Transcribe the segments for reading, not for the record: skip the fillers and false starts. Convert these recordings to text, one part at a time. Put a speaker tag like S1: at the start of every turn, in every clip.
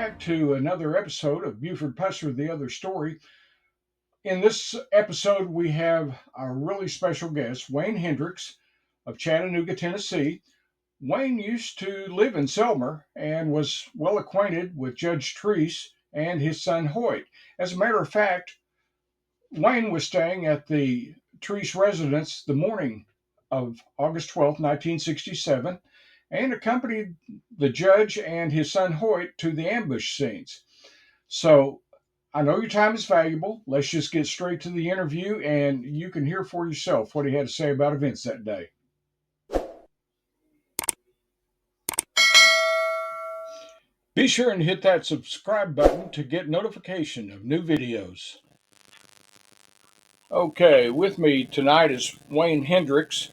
S1: back to another episode of BUFORD PUSSER, The Other Story. In this episode, we have our really special guest, Wayne Hendrix of Chattanooga, Tennessee. Wayne used to live in Selmer and was well acquainted with Judge Treece and his son Hoyt. As a matter of fact, Wayne was staying at the Treece residence the morning of August 12th, 1967, and accompanied the judge and his son Hoyt to the ambush scenes. So I know your time is valuable. Let's just get straight to the interview, and you can hear for yourself what he had to say about events that day. Be sure and hit that subscribe button to get notification of new videos. Okay, with me tonight is Wayne Hendrix,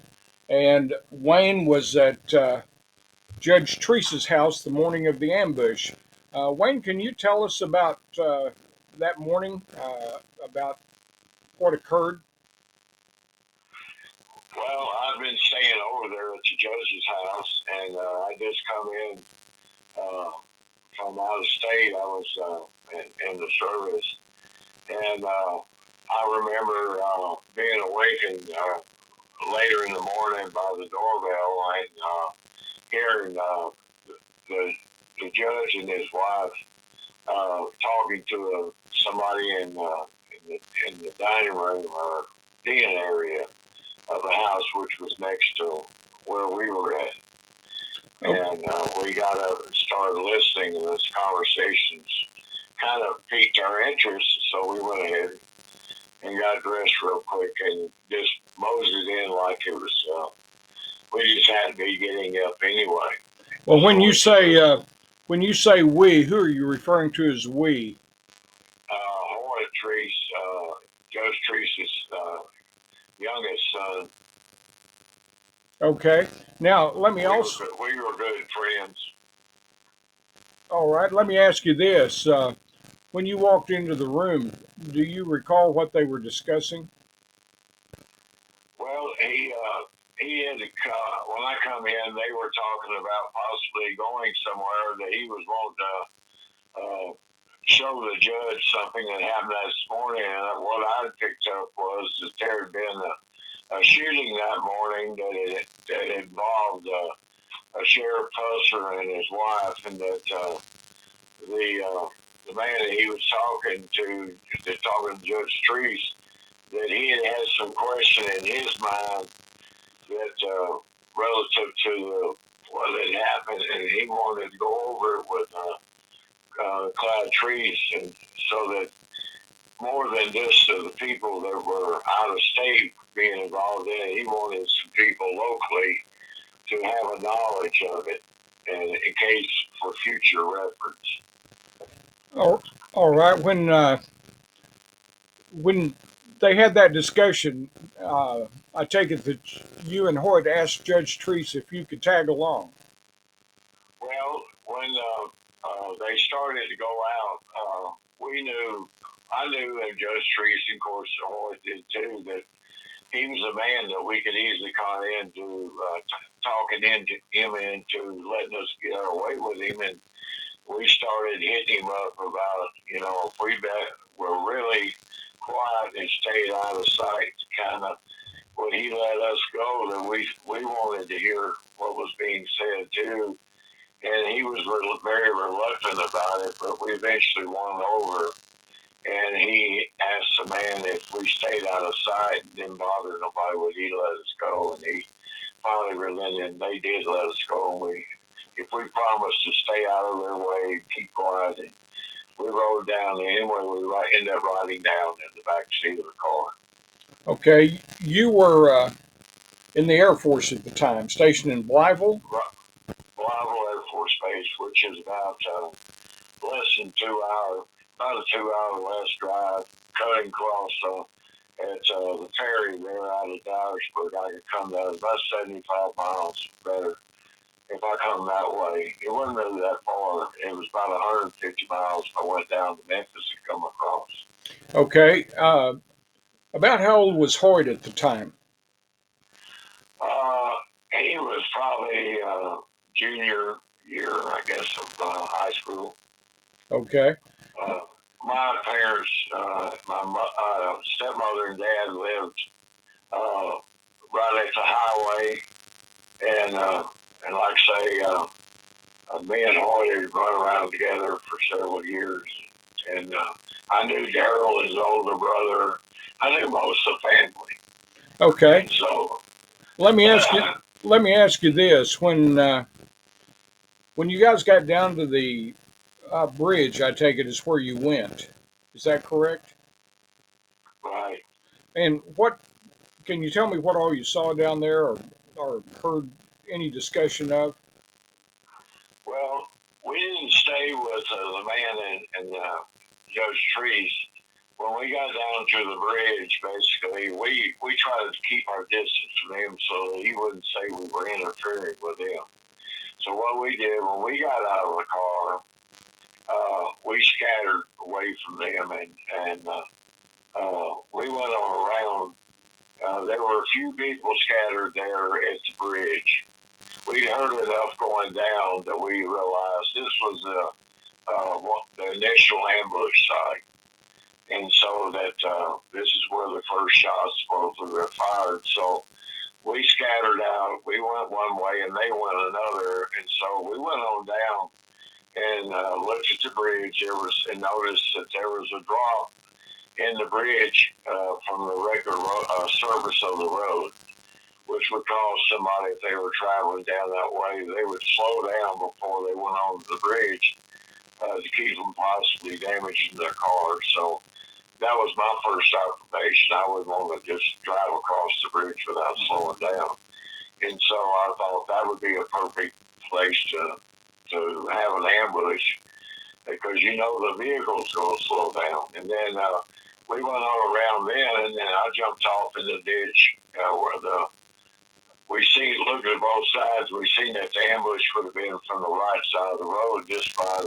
S1: and Wayne was at Judge Treece's house the morning of the ambush. Wayne, can you tell us about that morning, about what occurred?
S2: Well, I've been staying over there at the judge's house, and I just come in from out of state. I was in the service, and I remember being awakened later in the morning by the doorbell and hearing the judge and his wife talking to somebody in the dining room or den area of the house, which was next to where we were at. And we got up and started listening, and this conversations kind of piqued our interest, so we went ahead and got dressed real quick and just moseyed in like it was, we just had to be getting up anyway.
S1: Well, when you say we, who are you referring to as we?
S2: Hoyt Treece, Judge Treece's youngest son.
S1: Okay. Now, let me
S2: we were good friends.
S1: All right. Let me ask you this: when you walked into the room, do you recall what they were discussing?
S2: Well, he had to when I come in, they were talking about possibly going somewhere that he was wanting to show the judge something that happened this morning. And what I picked up was that there had been a shooting that morning that involved Sheriff Pusser and his wife, and that the man that he was talking to Judge Treece, that he had some question in his mind that relative to what had happened, and he wanted to go over it with Clyde Treece, and so that more than just the people that were out of state being involved in it, he wanted some people locally to have a knowledge of it, and in case for future reference.
S1: All right. When they had that discussion, I take it that you and Hoyt asked Judge Treece if you could tag along.
S2: Well, when they started to go out, I knew, and Judge Treece, and of course Hoyt did too, that he was a man that we could easily call into talking him into letting us get our way with him, and we started hitting him up about, if we were really quiet and stayed out of sight, kind of when he let us go, then we wanted to hear what was being said too. And he was very reluctant about it, but we eventually won over. And he asked the man if we stayed out of sight and didn't bother nobody, would he let us go? And he finally relented, and they did let us go. And if we promised to stay out of their way, keep quiet, and we rode down. And anyway, we ended up riding down in the back seat of the car.
S1: Okay, you were in the Air Force at the time, stationed in Blytheville?
S2: Right. Blytheville Air Force Base, which is about less than 2 hours, about a 2 hour less drive, cutting across at the ferry there out of Dyersburg. I could come down about 75 miles better if I come that way. It wasn't really that far. It was about 150 miles if I went down to Memphis and come across.
S1: Okay. About how old was Hoyt at the time?
S2: He was probably junior year, I guess, of high school.
S1: Okay.
S2: Uh, my parents, my stepmother and dad lived uh, right at the highway, and like I say, me and Hoyt had run around together for several years, and I knew Daryl, his older brother. I knew most of the family,
S1: Okay.
S2: and so
S1: Let me ask you. Let me ask you this: when you guys got down to the bridge, I take it is where you went. Is that correct?
S2: right.
S1: And what can you tell me what all you saw down there, or heard any discussion of?
S2: Well, we didn't stay with the man and Judge Treece. When we got down to the bridge, basically, we tried to keep our distance from him so that he wouldn't say we were interfering with him. So what we did when we got out of the car, we scattered away from them, and we went on around. There were a few people scattered there at the bridge. We heard enough going down that we realized this was the initial ambush site, and so that this is where the first shots supposedly were fired. So we scattered out. We went one way, and they went another, and so we went on down and looked at the bridge. There was and noticed that there was a drop in the bridge from the regular surface of the road, which would cause somebody, if they were traveling down that way, they would slow down before they went on the bridge to keep from possibly damaging their car. So that was my first observation. I wouldn't want to just drive across the bridge without slowing down. And so I thought that would be a perfect place to have an ambush because you know the vehicle's going to slow down. And then we went on around then, and then I jumped off in the ditch where we seen, looking at both sides, we seen that the ambush would have been from the right side of the road just by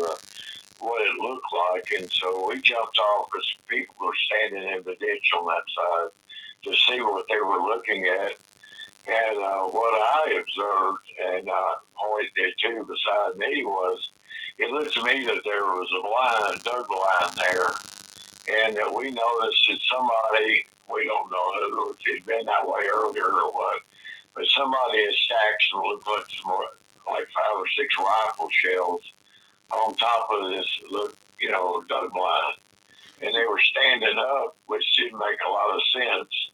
S2: what it looked like. And so we jumped off because people were standing in the ditch on that side to see what they were looking at. And what I observed, and Hoyt did too beside me, was it looked to me that there was a blind, dug line there, and that we noticed that somebody, we don't know who, if he'd been that way earlier or what, but somebody had stacked some, looked like some, like 5 or 6 rifle shells on top of this, dug line. And they were standing up, which didn't make a lot of sense.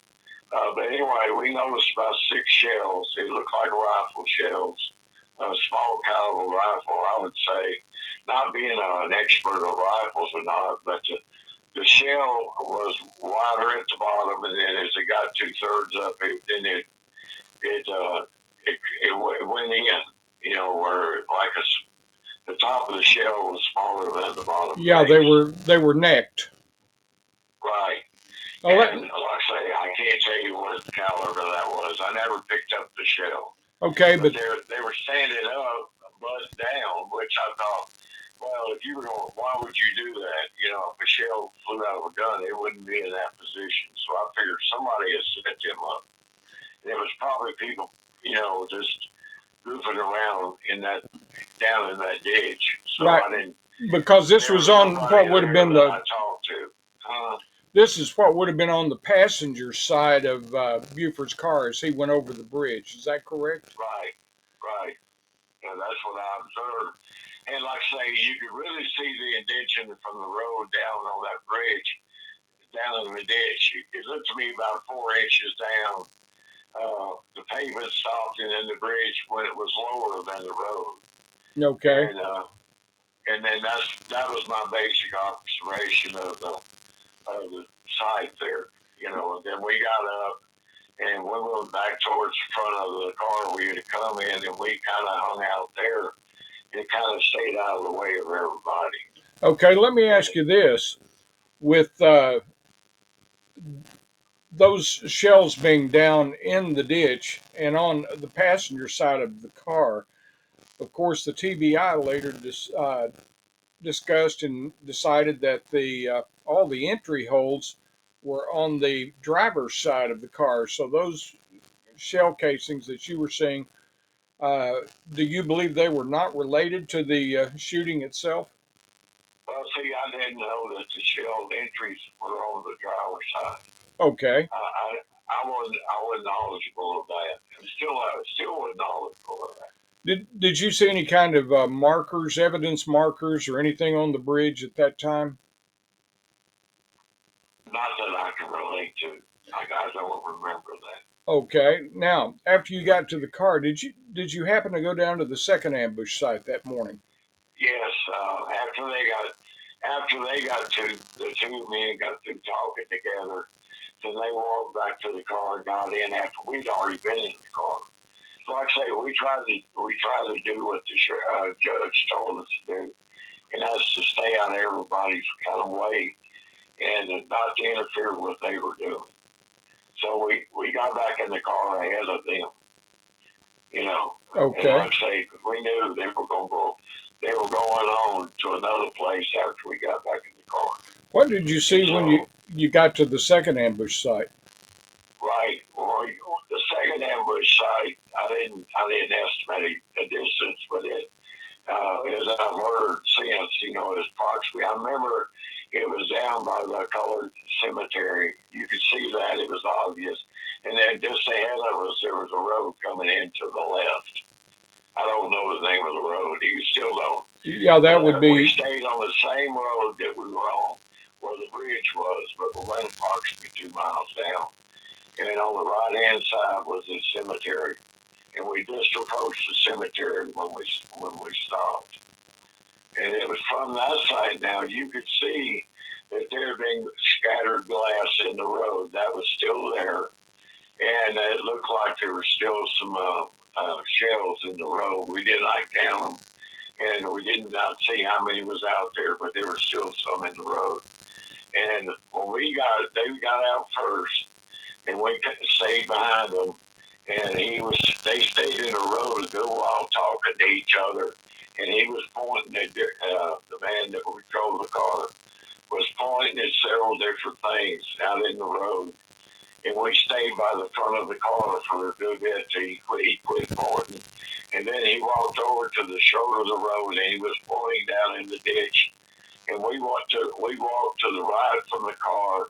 S2: But anyway, we noticed about 6 shells. They looked like rifle shells, a small caliber rifle, I would say. Not being an expert of rifles or not, but the shell was wider at the bottom, and then as it got 2/3 up, it went in. Where like the top of the shell was smaller than the bottom.
S1: Yeah, they were necked.
S2: Right.
S1: Oh,
S2: And like I say, I can't tell you what caliber that was. I never picked up the shell.
S1: okay,
S2: But
S1: but
S2: they were standing up, butt down, which I thought, well, if you were going, why would you do that? If a shell flew out of a gun, it wouldn't be in that position. So I figured somebody had set them up. And it was probably people, just goofing around down in that ditch. So
S1: right,
S2: I didn't.
S1: because this
S2: There
S1: was
S2: was
S1: on
S2: nobody
S1: what would have
S2: there
S1: been
S2: that
S1: the
S2: I talked to.
S1: this is what would have been on the passenger side of Buford's car as he went over the bridge. Is that correct?
S2: Right, right. And that's what I observed. And like I say, you could really see the indention from the road down on that bridge, down in the ditch. It looked to me about 4 inches down. The pavement stopped, and then the bridge when it was lower than the road.
S1: Okay.
S2: And then that was my basic observation of the site there. And then we got up and we went back towards the front of the car we had come in, and we kind of hung out there and kind of stayed out of the way of everybody.
S1: Okay, let me ask you this. With those shells being down in the ditch and on the passenger side of the car, of course, the TBI later discussed and decided that the all the entry holes were on the driver's side of the car. So those shell casings that you were seeing, do you believe they were not related to the shooting itself?
S2: Well, see, I didn't know that the shell entries were on the driver's side.
S1: Okay.
S2: I wasn't knowledgeable of that. I still wasn't knowledgeable of that.
S1: Did you see any kind of markers, evidence markers, or anything on the bridge at that time?
S2: Not that I can relate to. I don't remember that.
S1: Okay. Now, after you got to the car, did you happen to go down to the second ambush site that morning?
S2: Yes, after they got to the two men got through talking together, then they walked back to the car and got in after we'd already been in the car. So like I say, we tried to do what the judge told us to do, and that's to stay out of everybody's kind of way and not to interfere with what they were doing. So we got back in the car ahead of them, you know. And
S1: Okay.
S2: like I say, we knew they were going to go. They were going on to another place after we got back in the car.
S1: What did you
S2: And
S1: see when
S2: so,
S1: you got to the second ambush site?
S2: right, well, the second ambush site, I didn't estimate the distance, but as I've heard since, it's approximately. I remember it was down by the colored cemetery. You could see that it was obvious, and then just ahead of us there was a road coming in to the left. I don't know the name of the road. You still don't.
S1: Yeah, that would
S2: We
S1: be
S2: stayed on the same road that we were on, where the bridge was, but we went approximately 2 miles down. And on the right hand side was the cemetery, and we just approached the cemetery when we stopped. And it was from that side. Now you could see that there had been scattered glass in the road that was still there, and it looked like there were still some shells in the road. We did not count them, and we did not see how many was out there, but there were still some in the road. And when they got out first, and we stayed behind them. And they stayed in the road a good while talking to each other. And he was pointing at the man that drove the car was pointing at several different things out in the road. And we stayed by the front of the car for a good bit till he quit pointing. And then he walked over to the shoulder of the road and he was pointing down in the ditch. And we walked to the right from the car,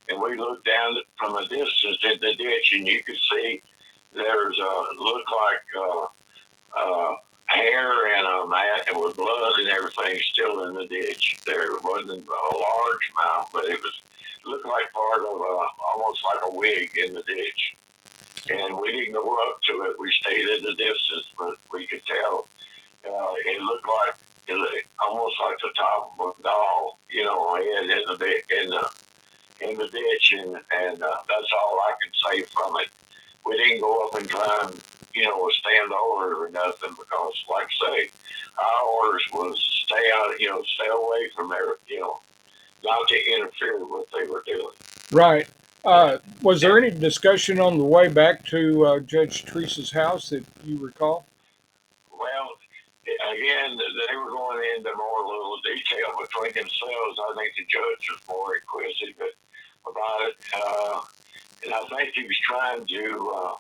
S2: and we looked down from a distance in the ditch, and you could see there's looked like hair and a mat and with blood and everything still in the ditch. There wasn't a large amount, but it looked like part of almost like a wig in the ditch. And we didn't go up to it. We stayed at the distance, but we could tell it looked like almost like the top of a doll, head in the ditch, and that's all I can say from it. We didn't go up and try and stand over it or nothing because, like I say, our orders was stay out, stay away from there, not to interfere with what they were doing.
S1: right. Was there any discussion on the way back to Judge Treece's house that you recall?
S2: Well, again, they were going into more little detail between themselves. I think the judge was more inquisitive about it, and I think he was trying to,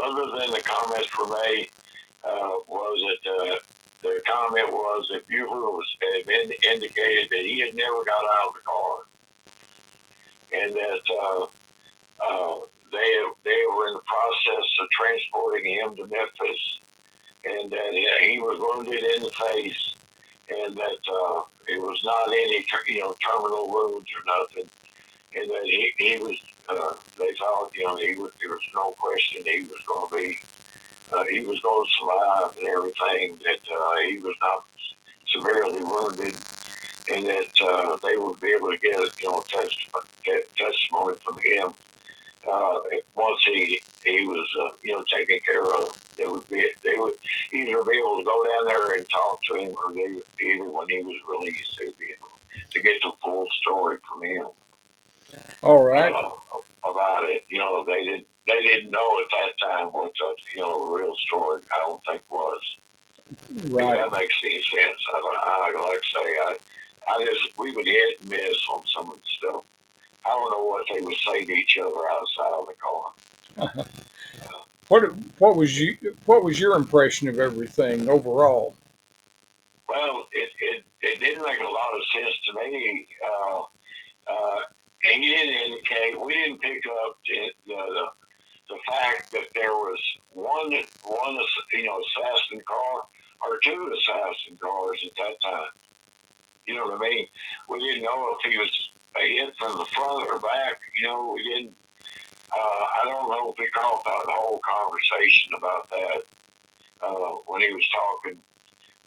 S2: other than the comments were made, was that the comment was that Buford had been indicated that he had never got out of the car, and that they were in the process of transporting him to Memphis, and that he was wounded in the face, and that it was not any terminal wounds or nothing, and that he was. They thought there was no question he was going to be. He was going to survive and everything. That he was not severely wounded, and that they would be able to get testimony from him. Once he was taken care of, they would either be able to go down there and talk to him, or either when he was released, they'd be able to get the full story from him
S1: All right.
S2: about it. They didn't know at that time what the real story, I don't think, was.
S1: Right.
S2: If that makes any sense. Like I say, we would hit and miss on some of the stuff. I don't know what they would say to each other outside of the car.
S1: What was your impression of everything overall?
S2: Well, sense to me. And he didn't indicate. We didn't pick up the fact that there was one assassin car or two assassin cars at that time. You know what I mean? We didn't know if he was hit from the front or back. We didn't. I don't know if we caught the whole conversation about that when he was talking,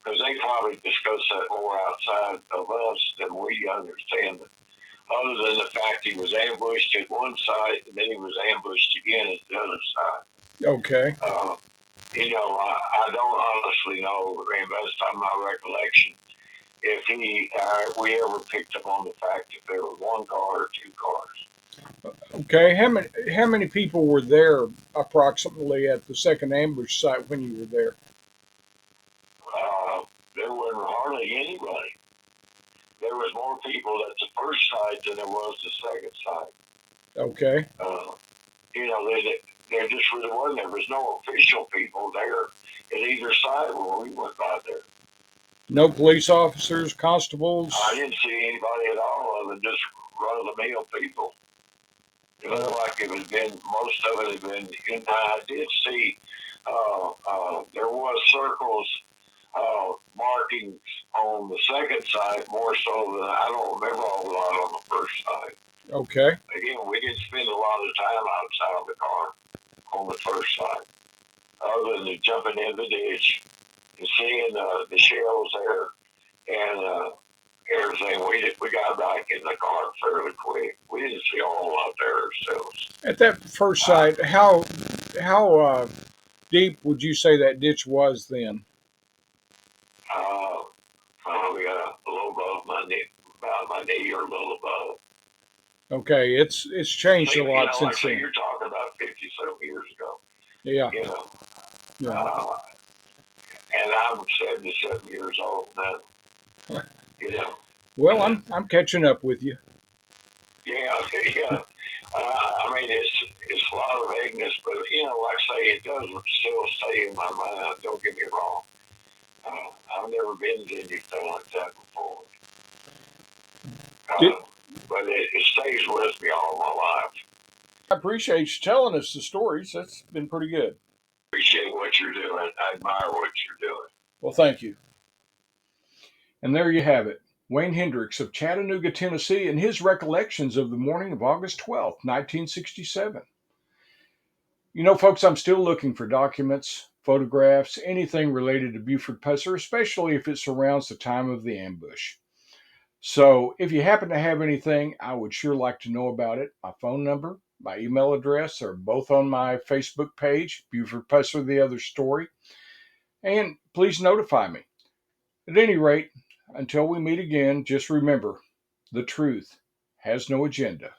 S2: because they probably discussed that more outside of us than we understand it. Other than the fact he was ambushed at one side and then he was ambushed again at the other side.
S1: Okay.
S2: I don't honestly know, based on my recollection, if we ever picked up on the fact if there was one car or two cars.
S1: Okay. How many people were there approximately at the second ambush site when you were there?
S2: There wasn't hardly anybody. There was more people at the first site than there was the second site.
S1: Okay.
S2: There just really wasn't. There was no official people there at either side when we went by there.
S1: No police officers, constables?
S2: I didn't see anybody at all other than just run-of-the-mill people. It looked like most of it had been, I did see there was circles, markings on the second side more so than I don't remember a whole lot on the first side.
S1: Okay.
S2: Again, we didn't spend a lot of time outside of the car on the first side, other than jumping in the ditch and seeing the shells there and everything. We got back in the car fairly quick. We didn't see a whole lot there ourselves.
S1: At that first site, how deep would you say that ditch was then?
S2: Probably a little above my knee, about my knee or a little above.
S1: Okay, it's changed a lot since
S2: then. You're talking about 50-some years ago.
S1: Yeah.
S2: Yeah. And I'm 77 years old now.
S1: Well, I'm catching up with you.
S2: Yeah. I mean, it's a lot of ignorance, but like I say, it does still stay in my mind. Don't get me wrong. I've never been to anything like that before. But it stays with me all my life.
S1: I appreciate you telling us the stories. That's been pretty good.
S2: Appreciate what you're doing. I admire what you're doing.
S1: Well, thank you. And there you have it. Wayne Hendrix of Chattanooga, Tennessee, and his recollections of the morning of August 12th, 1967. Folks, I'm still looking for documents, photographs, anything related to BUFORD PUSSER, especially if it surrounds the time of the ambush. So if you happen to have anything, I would sure like to know about it. My phone number, my email address are both on my Facebook page, BUFORD PUSSER, The Other Story. And please notify me. At any rate, until we meet again, just remember, the truth has no agenda.